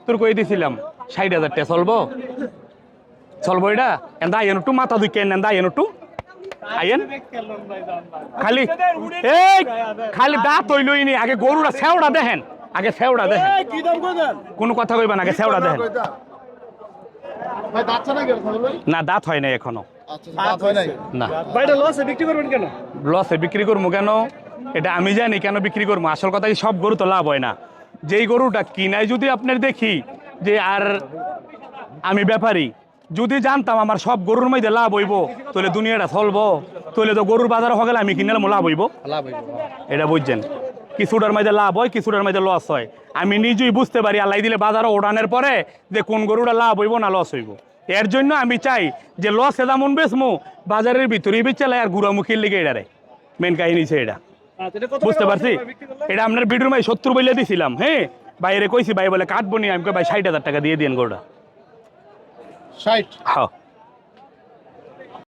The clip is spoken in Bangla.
70 কই দিছিলাম 60,000 টাকা চলবো চলবো এটা এন্দা আইন একটু মাথা দুইকে এন্দা আইন একটু আইন খালি এই খালি দাঁত হইলই নি আগে গরুটা সেওড়া দেখেন আগে সেওড়া দেখেন কোনো কথা কইবা না আগে সেওড়া দেখেন না দাঁত হয় নাই এখনো না লসে বিক্রি করবো কেন এটা আমি জানি কেন বিক্রি করবো আসল কথা কি সব গরু তো লাভ হয় না যেই গরুটা কিনাই যদি আপনার দেখি যে আর আমি ব্যাপারী যদি জানতাম আমার সব গরুর মধ্যে লাভ হইব তাহলে দুনিয়াটা চলবো তাহলে তো গরুর বাজারে হয়ে গেলে আমি কিনলে লাভ হইব এটা বুঝছেন কিছুটার মধ্যে লাভ হয় কিছুটার মধ্যে লস হয় আমি নিজেই বুঝতে পারি আল্লাহ দিলে বাজারে ওড়ানোর পরে যে কোন গরুটা লাভ হইব না লস হইব এর জন্য আমি চাই যে লস এমন বেচমু বাজারের ভিতরেই বেচালে আর গুড়ামুখির লিগে এটারে মেন কাহিনী এটা বুঝতে পারছি এটা আপনার ভিডিওর মাই 70 বলে দিছিলাম হ্যাঁ বাইরে কইছি ভাই বলে কাটবো নি আমি ভাই 60,000 টাকা দিয়ে দিন গরুটা 60 হ্যাঁ